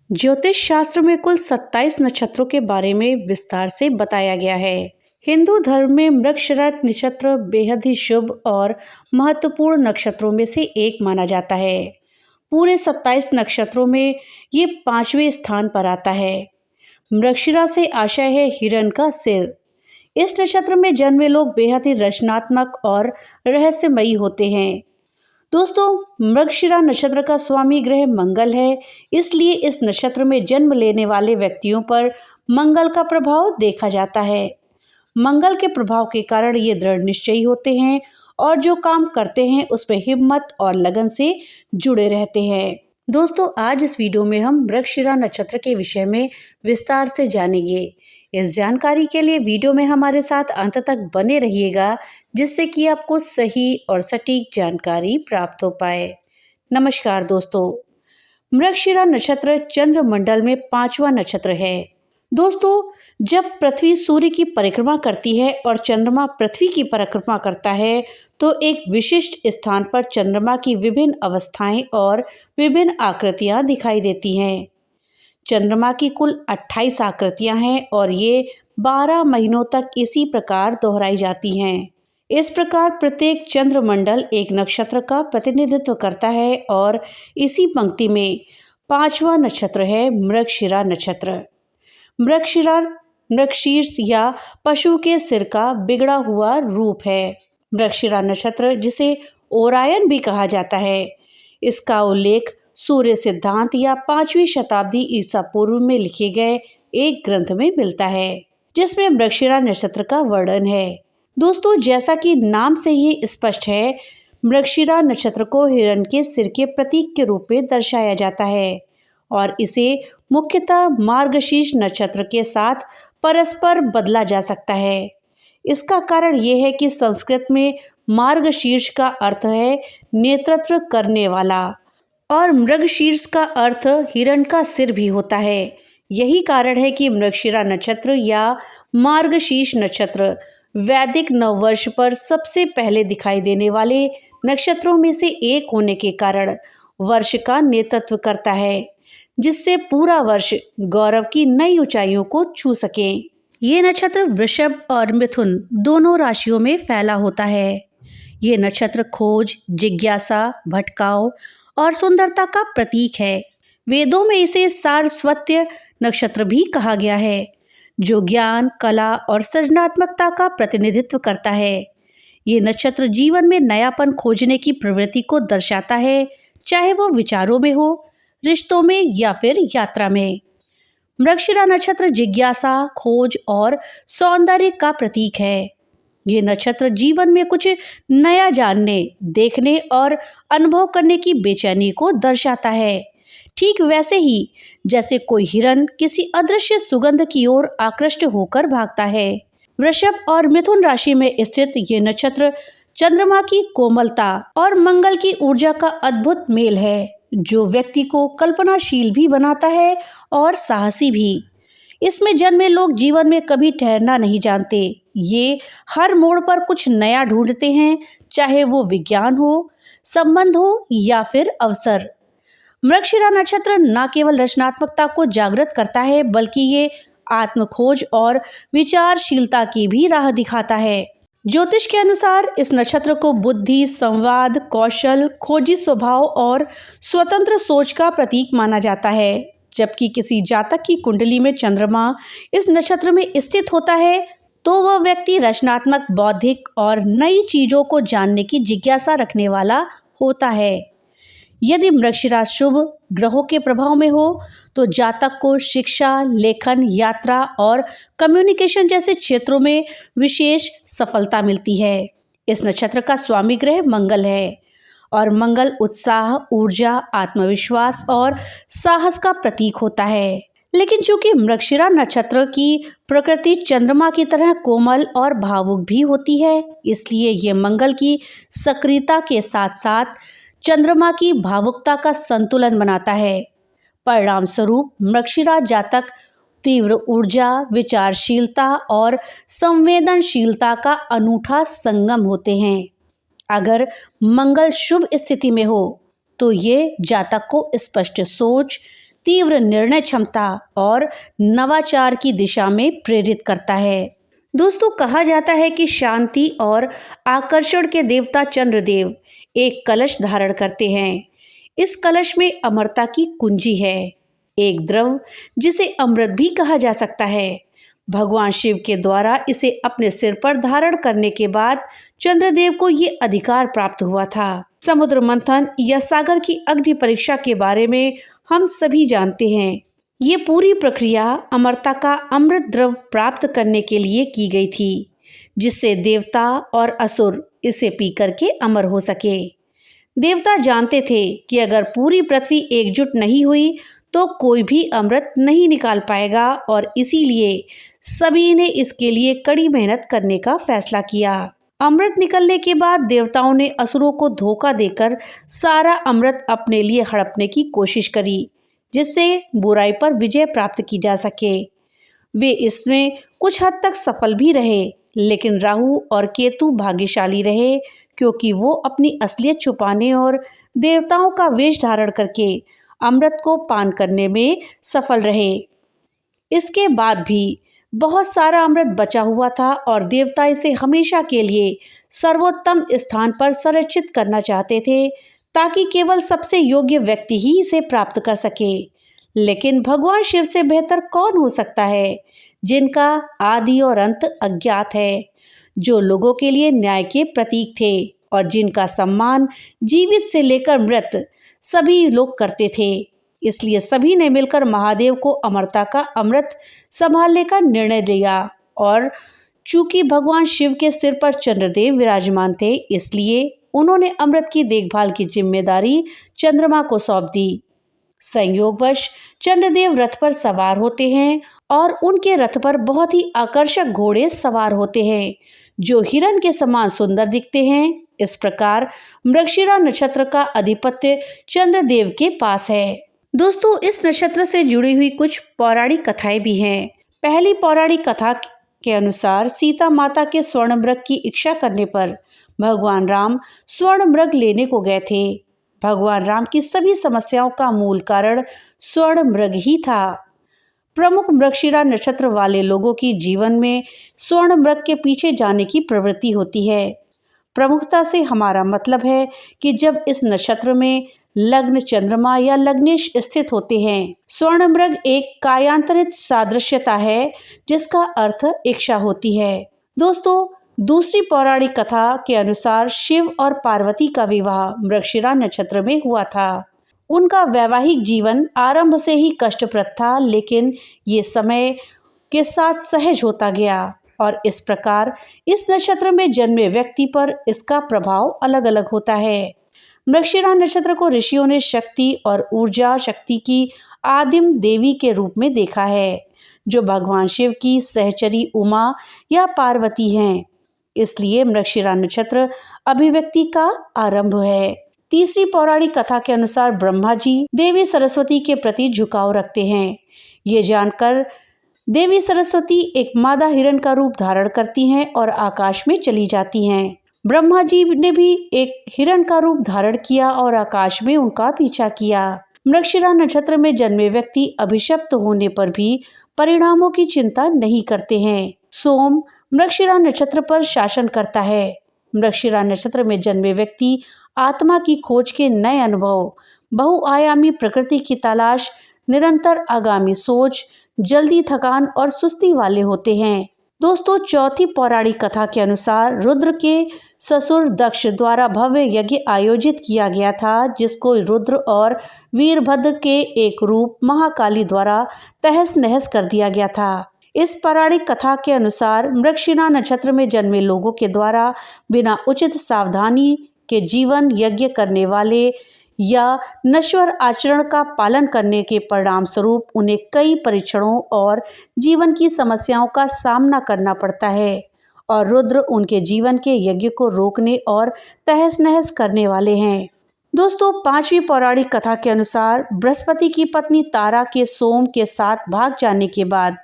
ज्योतिष शास्त्र में कुल 27 नक्षत्रों के बारे में विस्तार से बताया गया है। हिंदू धर्म में मृगशिरा नक्षत्र बेहद ही शुभ और महत्वपूर्ण नक्षत्रों में से एक माना जाता है। पूरे 27 नक्षत्रों में ये 5वें स्थान पर आता है। मृगशिरा से आशय है हिरण का सिर। इस नक्षत्र में जन्मे लोग बेहद ही रचनात्मक और रहस्यमयी होते हैं। दोस्तों, मृगशिरा नक्षत्र का स्वामी ग्रह मंगल है, इसलिए इस नक्षत्र में जन्म लेने वाले व्यक्तियों पर मंगल का प्रभाव देखा जाता है। मंगल के प्रभाव के कारण ये दृढ़ निश्चयी होते हैं और जो काम करते हैं उसमें हिम्मत और लगन से जुड़े रहते हैं। दोस्तों, आज इस वीडियो में हम मृगशिरा नक्षत्र के विषय में विस्तार से जानेंगे। इस जानकारी के लिए वीडियो में हमारे साथ अंत तक बने रहिएगा, जिससे कि आपको सही और सटीक जानकारी प्राप्त हो पाए। नमस्कार दोस्तों, मृगशिरा नक्षत्र चंद्रमंडल में 5वां नक्षत्र है। दोस्तों, जब पृथ्वी सूर्य की परिक्रमा करती है और चंद्रमा पृथ्वी की परिक्रमा करता है, तो एक विशिष्ट स्थान पर चंद्रमा की विभिन्न अवस्थाएं और विभिन्न आकृतियां दिखाई देती हैं। चंद्रमा की कुल 28 आकृतियां हैं और ये 12 महीनों तक इसी प्रकार दोहराई जाती हैं। इस प्रकार प्रत्येक चंद्रमंडल एक नक्षत्र का प्रतिनिधित्व करता है और इसी पंक्ति में 5वां नक्षत्र है मृगशिरा नक्षत्र। मृगशिरा मृगशीर्ष या पशु के सिर का बिगड़ा हुआ रूप है। मृगशिरा नक्षत्र, जिसे ओरायन भी कहा जाता है, इसका उल्लेख सूर्य सिद्धांत या 5वीं शताब्दी ईसा पूर्व में लिखे गए एक ग्रंथ में मिलता है, जिसमें मृगशिरा नक्षत्र का वर्णन है। दोस्तों, जैसा कि नाम से ही स्पष्ट है, मृगशिरा नक्षत्र को हिरण के सिर के प्रतीक के रूप में दर्शाया जाता है और इसे मुख्यतः मार्गशीर्ष नक्षत्र के साथ परस्पर बदला जा सकता है। इसका कारण यह है कि संस्कृत में मार्गशीर्ष का अर्थ है नेतृत्व करने वाला और मृगशीर्ष का अर्थ हिरण का सिर भी होता है। यही कारण है कि मृगशिरा नक्षत्र या मार्गशीर्ष नक्षत्र वैदिक नववर्ष पर सबसे पहले दिखाई देने वाले नक्षत्रों में से एक होने के कारण वर्ष का नेतृत्व करता है, जिससे पूरा वर्ष गौरव की नई ऊंचाइयों को छू सके। ये नक्षत्र वृषभ और मिथुन दोनों राशियों में फैला होता है। ये नक्षत्र खोज, जिज्ञासा, भटकाव और सुंदरता का प्रतीक है। वेदों में इसे सारस्वत नक्षत्र भी कहा गया है, जो ज्ञान, कला और सृजनात्मकता का प्रतिनिधित्व करता है। ये नक्षत्र जीवन में नयापन खोजने की प्रवृत्ति को दर्शाता है, चाहे वो विचारों में हो, रिश्तों में या फिर यात्रा में। मृगशिरा नक्षत्र जिज्ञासा, खोज और सौंदर्य का प्रतीक है। ये नक्षत्र जीवन में कुछ नया जानने, देखने और अनुभव करने की बेचैनी को दर्शाता है। ठीक वैसे ही जैसे कोई हिरण किसी अदृश्य सुगंध की ओर आकृष्ट होकर भागता है। वृषभ और मिथुन राशि में स्थित ये नक्षत्र चंद्रमा की कोमलता और मंगल की ऊर्जा का अद्भुत मेल है, जो व्यक्ति को कल्पनाशील भी बनाता है और साहसी भी। इसमें जन्मे लोग जीवन में कभी ठहरना नहीं जानते। ये हर मोड़ पर कुछ नया ढूंढते हैं, चाहे वो विज्ञान हो, संबंध हो या फिर अवसर। मृगशिरा नक्षत्र न केवल रचनात्मकता को जागृत करता है, बल्कि ये आत्मखोज और विचारशीलता की भी राह दिखाता है। ज्योतिष के अनुसार इस नक्षत्र को बुद्धि, संवाद, कौशल, खोजी स्वभाव और स्वतंत्र सोच का प्रतीक माना जाता है। जबकि किसी जातक की कुंडली में चंद्रमा इस नक्षत्र में स्थित होता है, तो वह व्यक्ति रचनात्मक, बौद्धिक और नई चीजों को जानने की जिज्ञासा रखने वाला होता है। यदि मृगशिरा शुभ ग्रहों के प्रभाव में हो, तो जातक को शिक्षा, लेखन, यात्रा और कम्युनिकेशन जैसे क्षेत्रों में विशेष सफलता मिलती है। इस नक्षत्र का स्वामी ग्रह मंगल है और मंगल उत्साह, ऊर्जा, आत्मविश्वास और साहस का प्रतीक होता है। लेकिन चूंकि मृगशिरा नक्षत्र की प्रकृति चंद्रमा की तरह कोमल और भावुक भी होती है, इसलिए ये मंगल की सक्रियता के साथ साथ चंद्रमा की भावुकता का संतुलन बनाता है। परिणाम स्वरूप मृगशिरा जातक तीव्र ऊर्जा, विचारशीलता और संवेदनशीलता का अनूठा संगम होते हैं। अगर मंगल शुभ स्थिति में हो, तो ये जातक को स्पष्ट सोच, तीव्र निर्णय क्षमता और नवाचार की दिशा में प्रेरित करता है। दोस्तों, कहा जाता है कि शांति और आकर्षण के देवता चंद्रदेव एक कलश धारण करते हैं। इस कलश में अमरता की कुंजी है, एक द्रव जिसे अमृत भी कहा जा सकता है। भगवान शिव के द्वारा इसे अपने सिर पर धारण करने के बाद चंद्रदेव को ये अधिकार प्राप्त हुआ था। समुद्र मंथन या सागर की अग्नि परीक्षा के बारे में हम सभी जानते हैं। ये पूरी प्रक्रिया अमरता का अमृत द्रव प्राप्त करने के लिए की गई थी, जिससे देवता और असुर इसे पी करके अमर हो सके। देवता जानते थे कि अगर पूरी पृथ्वी एकजुट नहीं हुई तो कोई भी अमृत नहीं निकाल पाएगा और इसीलिए सभी ने इसके लिए कड़ी मेहनत करने का फैसला किया। अमृत निकलने के बाद देवताओं ने असुरों को धोखा देकर सारा अमृत अपने लिए हड़पने की कोशिश करी, जिससे बुराई पर विजय प्राप्त की जा सके। वे इसमें कुछ हद तक सफल भी रहे, लेकिन राहु और केतु भाग्यशाली रहे, क्योंकि वो अपनी असलियत छुपाने और देवताओं का वेश धारण करके अमृत को पान करने में सफल रहे। इसके बाद भी बहुत सारा अमृत बचा हुआ था और देवता इसे हमेशा के लिए सर्वोत्तम स्थान पर संरक्षित करना चाहते थे, ताकि केवल सबसे योग्य व्यक्ति ही इसे प्राप्त कर सके। लेकिन भगवान शिव से बेहतर कौन हो सकता है, जिनका आदि और अंत अज्ञात है, जो लोगों के लिए न्याय के प्रतीक थे और जिनका सम्मान जीवित से लेकर मृत सभी लोग करते थे। इसलिए सभी ने मिलकर महादेव को अमरता का अमृत संभालने का निर्णय लिया और चूंकि भगवान शिव के सिर पर चंद्रदेव विराजमान थे, इसलिए उन्होंने अमृत की देखभाल की जिम्मेदारी चंद्रमा को सौंप दी। संयोगवश चंद्रदेव रथ पर सवार होते हैं और उनके रथ पर बहुत ही आकर्षक घोड़े सवार होते हैं, जो हिरण के समान सुंदर दिखते हैं। इस प्रकार मृगशिरा नक्षत्र का आधिपत्य चंद्रदेव के पास है। दोस्तों, इस नक्षत्र से जुड़ी हुई कुछ पौराणिक कथाएं भी हैं। पहली पौराणिक कथा के अनुसार सीता माता के स्वर्ण मृग की इच्छा करने पर भगवान राम स्वर्ण मृग लेने को गए थे। भगवान राम की सभी समस्याओं का मूल कारण स्वर्ण मृग ही था। प्रमुख मृगशिरा नक्षत्र वाले लोगों की जीवन में स्वर्ण मृग के पीछे जाने की प्रवृत्ति होती है। प्रमुखता से हमारा मतलब है कि जब इस नक्षत्र में लग्न चंद्रमा या लग्नेश स्थित होते हैं। स्वर्ण मृग एक कायांतरित सादृश्यता है, जिसका अर्थ इच्छा होती है। दोस्तों, दूसरी पौराणिक कथा के अनुसार शिव और पार्वती का विवाह मृगशिरा नक्षत्र में हुआ था। उनका वैवाहिक जीवन आरंभ से ही कष्टप्रद था, लेकिन ये समय के साथ सहज होता गया और इस प्रकार इस नक्षत्र में जन्मे व्यक्ति पर इसका प्रभाव अलग अलग होता है। मृगशिरा नक्षत्र को ऋषियों ने शक्ति और ऊर्जा शक्ति की आदिम देवी के रूप में देखा है, जो भगवान शिव की सहचरी उमा या पार्वती हैं। इसलिए मृगशिरा नक्षत्र अभिव्यक्ति का आरंभ है। तीसरी पौराणिक कथा के अनुसार ब्रह्मा जी देवी सरस्वती के प्रति झुकाव रखते हैं। ये जानकर देवी सरस्वती एक मादा हिरण का रूप धारण करती हैं और आकाश में चली जाती हैं। ब्रह्मा जी ने भी एक हिरण का रूप धारण किया और आकाश में उनका पीछा किया। मृगशिरा नक्षत्र में जन्मे व्यक्ति अभिशप्त होने पर भी परिणामों की चिंता नहीं करते हैं। सोम मृगशिरा नक्षत्र पर शासन करता है। मृगशिरा नक्षत्र में जन्मे व्यक्ति आत्मा की खोज के नए अनुभव, बहुआयामी प्रकृति की तलाश, निरंतर आगामी सोच, जल्दी थकान और सुस्ती वाले होते हैं। दोस्तों, चौथी पौराणिक कथा के अनुसार रुद्र के ससुर दक्ष द्वारा भव्य यज्ञ आयोजित किया गया था, जिसको रुद्र और वीरभद्र के एक रूप महाकाली द्वारा तहस नहस कर दिया गया था। इस पौराणिक कथा के अनुसार मृगशिरा नक्षत्र में जन्मे लोगों के द्वारा बिना उचित सावधानी के जीवन यज्ञ करने वाले या नश्वर आचरण का पालन करने के परिणाम स्वरूप उन्हें कई परीक्षणों और जीवन की समस्याओं का सामना करना पड़ता है और रुद्र उनके जीवन के यज्ञ को रोकने और तहस नहस करने वाले हैं। दोस्तों, पांचवी पौराणिक कथा के अनुसार बृहस्पति की पत्नी तारा के सोम के साथ भाग जाने के बाद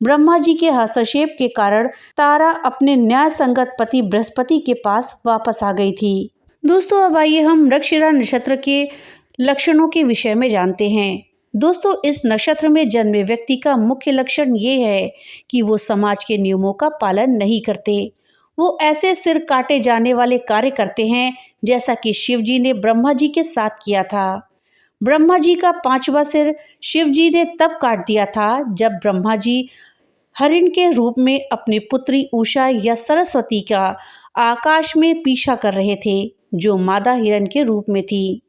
ब्रह्मा जी के हस्तक्षेप के कारण तारा अपने न्याय संगत पति बृहस्पति के पास वापस आ गई थी। दोस्तों, अब आइए हम मृगशिरा नक्षत्र के लक्षणों के विषय में जानते हैं। दोस्तों, इस नक्षत्र में जन्मे व्यक्ति का मुख्य लक्षण ये है कि वो समाज के नियमों का पालन नहीं करते। वो ऐसे सिर काटे जाने वाले कार्य करते हैं जैसा कि शिव जी ने ब्रह्मा जी के साथ किया था। ब्रह्मा जी का 5वां सिर शिव जी ने तब काट दिया था जब ब्रह्मा जी हरिण के रूप में अपनी पुत्री उषा या सरस्वती का आकाश में पीछा कर रहे थे, जो मादा हिरण के रूप में थी।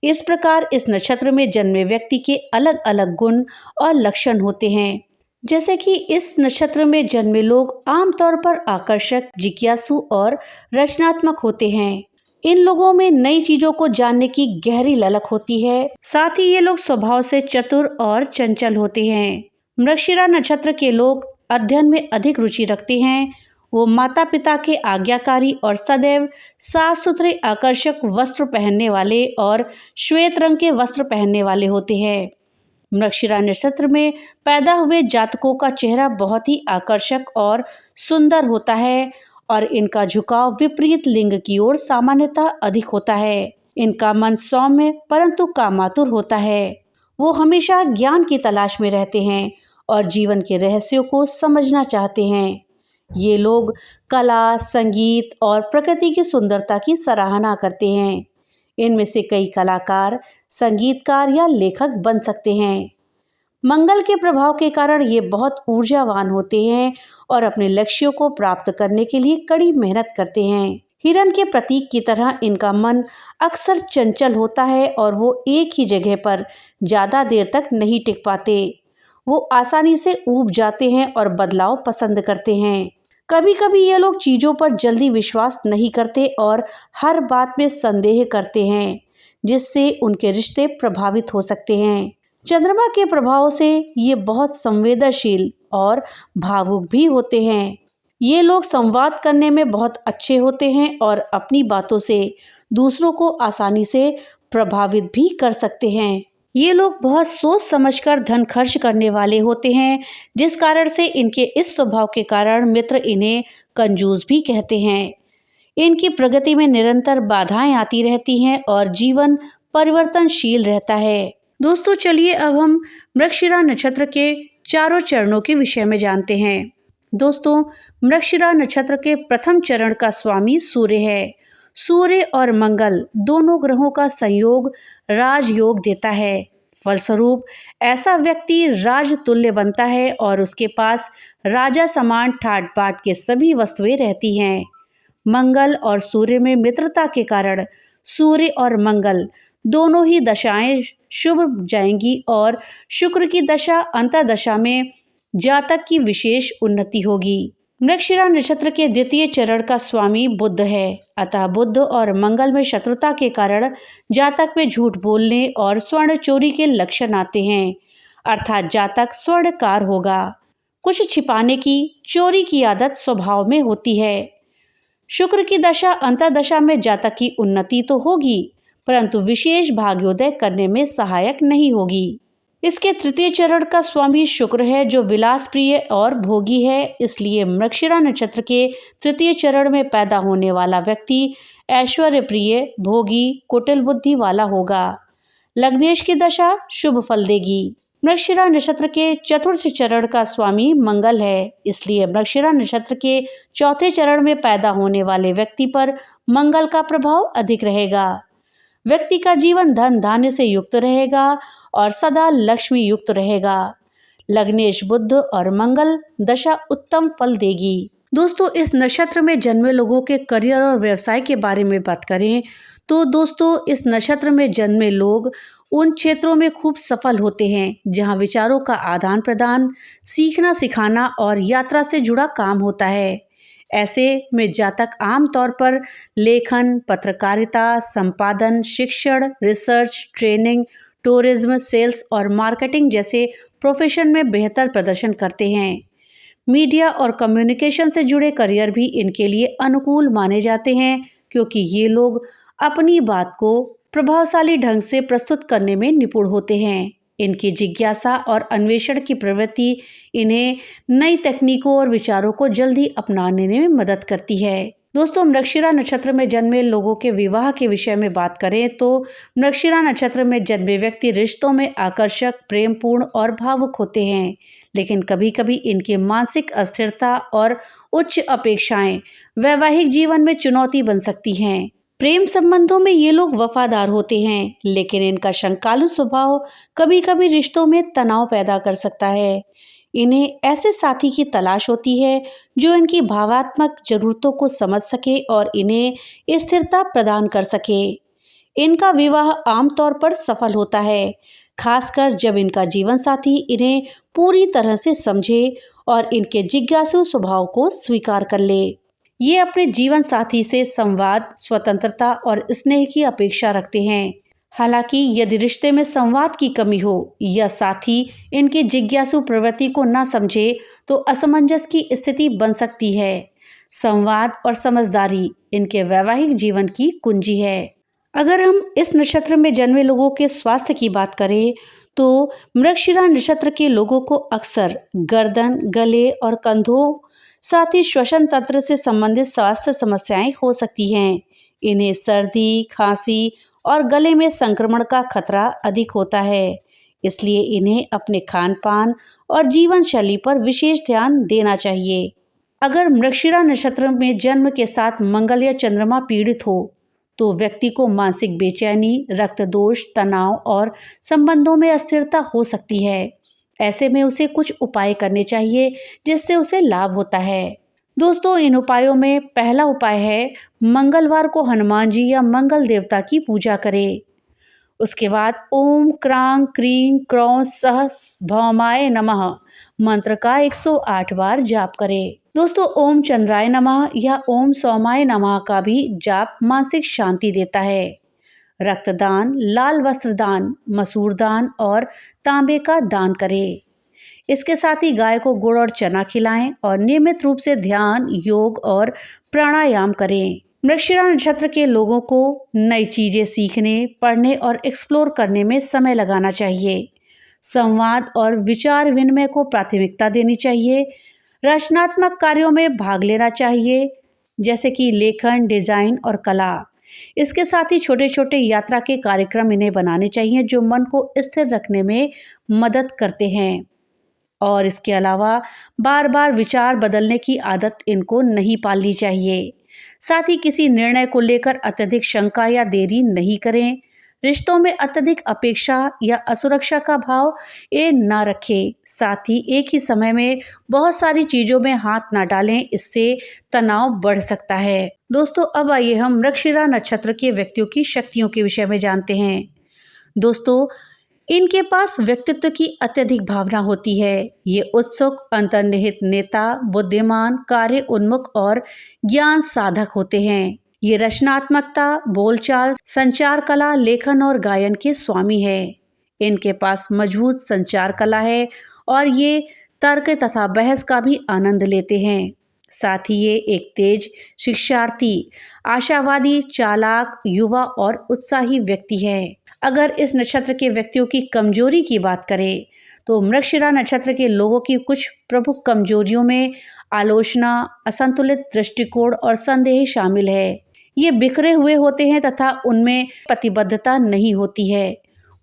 इस प्रकार इस नक्षत्र में जन्मे व्यक्ति के अलग अलग गुण और लक्षण होते हैं। जैसे कि इस नक्षत्र में जन्मे लोग आमतौर पर आकर्षक, जिज्ञासु और रचनात्मक होते हैं। इन लोगों में नई चीजों को जानने की गहरी ललक होती है। साथ ही ये लोग स्वभाव से चतुर और चंचल होते हैं। मृगशिरा नक्षत्र के लोग अध्ययन में अधिक रुचि रखते हैं। वो माता पिता के आज्ञाकारी और सदैव साफ सुथरे, आकर्षक वस्त्र पहनने वाले और श्वेत रंग के वस्त्र पहनने वाले होते हैं। मृगशिरा नक्षत्र में पैदा हुए जातकों का चेहरा बहुत ही आकर्षक और सुंदर होता है और इनका झुकाव विपरीत लिंग की ओर सामान्यतः अधिक होता है। इनका मन सौम्य परंतु कामातुर होता है। वो हमेशा ज्ञान की तलाश में रहते हैं और जीवन के रहस्यों को समझना चाहते हैं। ये लोग कला, संगीत और प्रकृति की सुंदरता की सराहना करते हैं। इनमें से कई कलाकार, संगीतकार या लेखक बन सकते हैं। मंगल के प्रभाव के कारण ये बहुत ऊर्जावान होते हैं और अपने लक्ष्यों को प्राप्त करने के लिए कड़ी मेहनत करते हैं। हिरण के प्रतीक की तरह इनका मन अक्सर चंचल होता है और वो एक ही जगह पर ज़्यादा देर तक नहीं टिक पाते। वो आसानी से ऊब जाते हैं और बदलाव पसंद करते हैं। कभी कभी ये लोग चीज़ों पर जल्दी विश्वास नहीं करते और हर बात में संदेह करते हैं, जिससे उनके रिश्ते प्रभावित हो सकते हैं। चंद्रमा के प्रभाव से ये बहुत संवेदनशील और भावुक भी होते हैं। ये लोग संवाद करने में बहुत अच्छे होते हैं और अपनी बातों से दूसरों को आसानी से प्रभावित भी कर सकते हैं। ये लोग बहुत सोच समझकर धन खर्च करने वाले होते हैं, जिस कारण से इनके इस स्वभाव के कारण मित्र इन्हें कंजूस भी कहते हैं। इनकी प्रगति में निरंतर बाधाएं आती रहती हैं और जीवन परिवर्तनशील रहता है। दोस्तों, चलिए अब हम मृगशिरा नक्षत्र के चारों चरणों के विषय में जानते हैं। दोस्तों, मृगशिरा नक्षत्र के प्रथम चरण का स्वामी सूर्य है। सूर्य और मंगल दोनों ग्रहों का संयोग राजयोग देता है। फलस्वरूप ऐसा व्यक्ति राजतुल्य बनता है और उसके पास राजा समान ठाट बाट के सभी वस्तुएं रहती हैं। मंगल और सूर्य में मित्रता के कारण सूर्य और मंगल दोनों ही दशाएं शुभ जाएंगी और शुक्र की दशा अंतर्दशा में जातक की विशेष उन्नति होगी। मृगशिरा नक्षत्र के द्वितीय चरण का स्वामी बुध है, अतः बुध और मंगल में शत्रुता के कारण जातक में झूठ बोलने और स्वर्ण चोरी के लक्षण आते हैं, अर्थात जातक स्वर्णकार होगा। कुछ छिपाने की, चोरी की आदत स्वभाव में होती है। शुक्र की दशा अंतर्दशा में जातक की उन्नति तो होगी, परंतु विशेष भाग्योदय करने में सहायक नहीं होगी। इसके तृतीय चरण का स्वामी शुक्र है, जो विलास प्रिय और भोगी है। इसलिए मृगशिरा नक्षत्र के तृतीय चरण में पैदा होने वाला व्यक्ति ऐश्वर्य प्रिय, भोगी, कुटिल बुद्धि वाला होगा। लग्नेश की दशा शुभ फल देगी। मृगशिरा नक्षत्र के चतुर्थ चरण का स्वामी मंगल है। इसलिए मृगशिरा नक्षत्र के चौथे चरण में पैदा होने वाले व्यक्ति पर मंगल का प्रभाव अधिक रहेगा। व्यक्ति का जीवन धन धान्य से युक्त रहेगा और सदा लक्ष्मी युक्त रहेगा। लग्नेश, बुध और मंगल दशा उत्तम फल देगी। दोस्तों, इस नक्षत्र में जन्मे लोगों के करियर और व्यवसाय के बारे में बात करें तो दोस्तों, इस नक्षत्र में जन्मे लोग उन क्षेत्रों में खूब सफल होते हैं जहां विचारों का आदान प्रदान, सीखना सिखाना और यात्रा से जुड़ा काम होता है। ऐसे में जातक आमतौर पर लेखन, पत्रकारिता, संपादन, शिक्षण, रिसर्च, ट्रेनिंग, टूरिज्म, सेल्स और मार्केटिंग जैसे प्रोफेशन में बेहतर प्रदर्शन करते हैं। मीडिया और कम्युनिकेशन से जुड़े करियर भी इनके लिए अनुकूल माने जाते हैं, क्योंकि ये लोग अपनी बात को प्रभावशाली ढंग से प्रस्तुत करने में निपुण होते हैं। इनकी जिज्ञासा और अन्वेषण की प्रवृत्ति इन्हें नई तकनीकों और विचारों को जल्दी अपनाने में मदद करती है। दोस्तों, मृगशिरा नक्षत्र में जन्मे लोगों के विवाह के विषय में बात करें तो मृगशिरा नक्षत्र में जन्मे व्यक्ति रिश्तों में आकर्षक, प्रेमपूर्ण और भावुक होते हैं, लेकिन कभी कभी इनकी मानसिक अस्थिरता और उच्च अपेक्षाएं वैवाहिक जीवन में चुनौती बन सकती हैं। प्रेम संबंधों में ये लोग वफादार होते हैं, लेकिन इनका शंकालु स्वभाव कभी कभी रिश्तों में तनाव पैदा कर सकता है। इन्हें ऐसे साथी की तलाश होती है जो इनकी भावात्मक जरूरतों को समझ सके और इन्हें स्थिरता प्रदान कर सके। इनका विवाह आमतौर पर सफल होता है, खासकर जब इनका जीवन साथी इन्हें पूरी तरह से समझे और इनके जिज्ञासु स्वभाव को स्वीकार कर ले। ये अपने जीवन साथी से संवाद, स्वतंत्रता और स्नेह की अपेक्षा रखते हैं। हालांकि यदि रिश्ते में संवाद की कमी हो या साथी इनकी जिज्ञासु प्रवृत्ति को न समझे तो असमंजस की स्थिति बन सकती है। संवाद और समझदारी इनके वैवाहिक जीवन की कुंजी है। अगर हम इस नक्षत्र में जन्मे लोगों के स्वास्थ्य की बात करें तो मृगशिरा नक्षत्र के लोगों को अक्सर गर्दन, गले और कंधों, साथ ही श्वसन तंत्र से संबंधित स्वास्थ्य समस्याएं हो सकती हैं। इन्हें सर्दी, खांसी और गले में संक्रमण का खतरा अधिक होता है, इसलिए इन्हें अपने खान पान और जीवन शैली पर विशेष ध्यान देना चाहिए। अगर मृगशिरा नक्षत्र में जन्म के साथ मंगल या चंद्रमा पीड़ित हो तो व्यक्ति को मानसिक बेचैनी, रक्त दोष, तनाव और संबंधों में अस्थिरता हो सकती है। ऐसे में उसे कुछ उपाय करने चाहिए जिससे उसे लाभ होता है। दोस्तों, इन उपायों में पहला उपाय है मंगलवार को हनुमान जी या मंगल देवता की पूजा करें। उसके बाद ओम क्रांग क्रीं क्रौं सह भौमाय नमः मंत्र का 108 बार जाप करें। दोस्तों, ओम चंद्राय नमः या ओम सौमाय नमः का भी जाप मानसिक शांति देता है। रक्तदान, लाल वस्त्र दान, मसूर दान और तांबे का दान करें। इसके साथ ही गाय को गुड़ और चना खिलाएं और नियमित रूप से ध्यान, योग और प्राणायाम करें। मृगशिरा नक्षत्र के लोगों को नई चीजें सीखने, पढ़ने और एक्सप्लोर करने में समय लगाना चाहिए। संवाद और विचार विनिमय को प्राथमिकता देनी चाहिए। रचनात्मक कार्यों में भाग लेना चाहिए, जैसे कि लेखन, डिजाइन और कला। इसके साथ ही छोटे छोटे यात्रा के कार्यक्रम इन्हें बनाने चाहिए जो मन को स्थिर रखने में मदद करते हैं। और इसके अलावा बार बार विचार बदलने की आदत इनको नहीं पालनी चाहिए। साथ ही किसी निर्णय को लेकर अत्यधिक शंका या देरी नहीं करें। रिश्तों में अत्यधिक अपेक्षा या असुरक्षा का भाव ये ना रखें। साथ ही एक ही समय में बहुत सारी चीजों में हाथ ना डालें, इससे तनाव बढ़ सकता है। दोस्तों, अब आइए हम मृगशिरा नक्षत्र के व्यक्तियों की शक्तियों के विषय में जानते हैं। दोस्तों, इनके पास व्यक्तित्व की अत्यधिक भावना होती है। ये उत्सुक, अंतर्निहित नेता, बुद्धिमान, कार्य उन्मुख और ज्ञान साधक होते हैं। ये रचनात्मकता, बोलचाल, संचार कला, लेखन और गायन के स्वामी है। इनके पास मजबूत संचार कला है और ये तर्क तथा बहस का भी आनंद लेते हैं। साथ ही ये एक तेज शिक्षार्थी, आशावादी, चालाक, युवा और उत्साही व्यक्ति है। अगर इस नक्षत्र के व्यक्तियों की कमजोरी की बात करें तो मृगशिरा नक्षत्र के लोगों की कुछ प्रमुख कमजोरियों में आलोचना, असंतुलित दृष्टिकोण और संदेह शामिल है। ये बिखरे हुए होते हैं तथा उनमें प्रतिबद्धता नहीं होती है।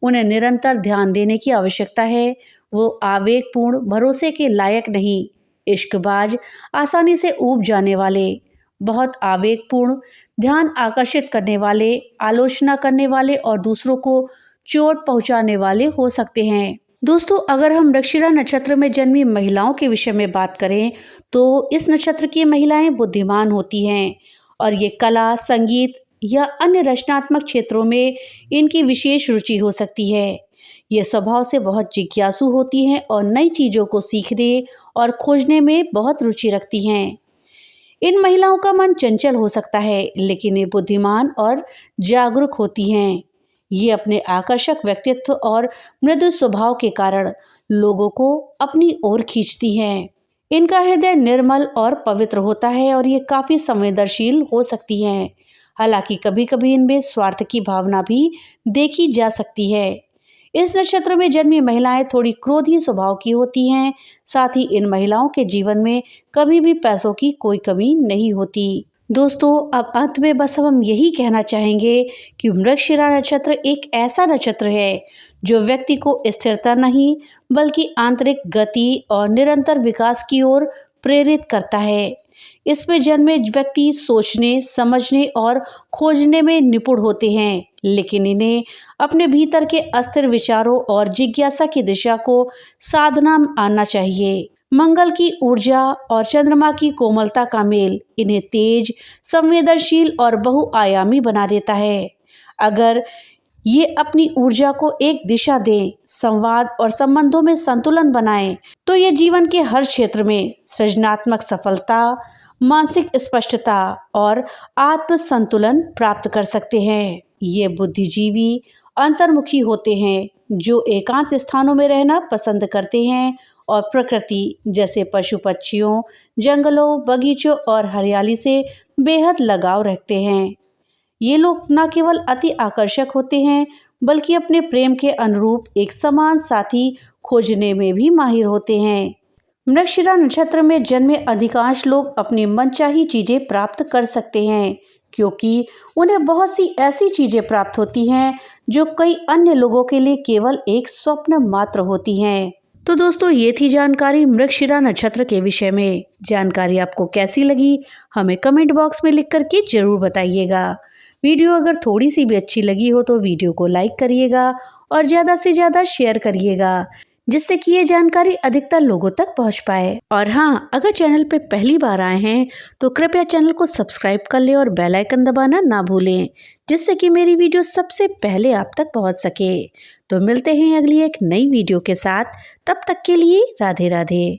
उन्हें निरंतर ध्यान देने की आवश्यकता है। वो आवेगपूर्ण, भरोसे के लायक नहीं, इश्कबाज, आसानी से ऊब जाने वाले, बहुत आवेगपूर्ण, ध्यान आकर्षित करने वाले, आलोचना करने वाले और दूसरों को चोट पहुंचाने वाले हो सकते हैं। दोस्तों, अगर हम मृगशिरा नक्षत्र में जन्मी महिलाओं के विषय में बात करें तो इस नक्षत्र की महिलाएं बुद्धिमान होती हैं और ये कला, संगीत या अन्य रचनात्मक क्षेत्रों में इनकी विशेष रुचि हो सकती है। ये स्वभाव से बहुत जिज्ञासु होती हैं और नई चीज़ों को सीखने और खोजने में बहुत रुचि रखती हैं। इन महिलाओं का मन चंचल हो सकता है, लेकिन ये बुद्धिमान और जागरूक होती हैं। ये अपने आकर्षक व्यक्तित्व और मृदु स्वभाव के कारण लोगों को अपनी ओर खींचती हैं। इनका हृदय निर्मल और पवित्र होता है और ये काफ़ी संवेदनशील हो सकती हैं। हालांकि कभी कभी इनमें स्वार्थ की भावना भी देखी जा सकती है। इस नक्षत्र में जन्मी महिलाएं थोड़ी क्रोधी स्वभाव की होती हैं। साथ ही इन महिलाओं के जीवन में कभी भी पैसों की कोई कमी नहीं होती। दोस्तों अब अंत में बस हम यही कहना चाहेंगे कि मृगशिरा नक्षत्र एक ऐसा नक्षत्र है जो व्यक्ति को स्थिरता नहीं बल्कि आंतरिक गति और निरंतर विकास की ओर प्रेरित करता है। इसमें जन्मे व्यक्ति सोचने, समझने और खोजने में निपुण होते हैं, लेकिन इन्हें अपने भीतर के अस्थिर विचारों और जिज्ञासा की दिशा को साधना आना चाहिए। मंगल की ऊर्जा और चंद्रमा की कोमलता का मेल इन्हें तेज, संवेदनशील और बहुआयामी बना देता है। अगर ये अपनी ऊर्जा को एक दिशा दें, संवाद और संबंधों में संतुलन बनाएं, तो ये जीवन के हर क्षेत्र में सृजनात्मक सफलता, मानसिक स्पष्टता और आत्म संतुलन प्राप्त कर सकते हैं। ये बुद्धिजीवी, अंतर्मुखी होते हैं जो एकांत स्थानों में रहना पसंद करते हैं और प्रकृति जैसे पशु पक्षियों, जंगलों, बगीचों और हरियाली से बेहद लगाव रखते हैं। ये लोग न केवल अति आकर्षक होते हैं बल्कि अपने प्रेम के अनुरूप एक समान साथी खोजने में भी माहिर होते हैं। मृगशिरा नक्षत्र में जन्मे अधिकांश लोग अपनी मनचाही चीजें प्राप्त कर सकते हैं क्योंकि उन्हें बहुत सी ऐसी चीजें प्राप्त होती हैं जो कई अन्य लोगों के लिए केवल एक स्वप्न मात्र होती हैं। तो दोस्तों ये थी जानकारी मृगशिरा नक्षत्र के विषय में। जानकारी आपको कैसी लगी हमें कमेंट बॉक्स में लिख करके जरूर बताइएगा। वीडियो अगर थोड़ी सी भी अच्छी लगी हो तो वीडियो को लाइक करिएगा और ज़्यादा से ज़्यादा शेयर करिएगा जिससे कि ये जानकारी अधिकतर लोगों तक पहुंच पाए। और हाँ, अगर चैनल पे पहली बार आए हैं तो कृपया चैनल को सब्सक्राइब कर लें और बेल आइकन दबाना ना भूलें जिससे कि मेरी वीडियो सबसे पहले आप तक पहुंच सके। तो मिलते हैं अगली एक नई वीडियो के साथ, तब तक के लिए राधे राधे।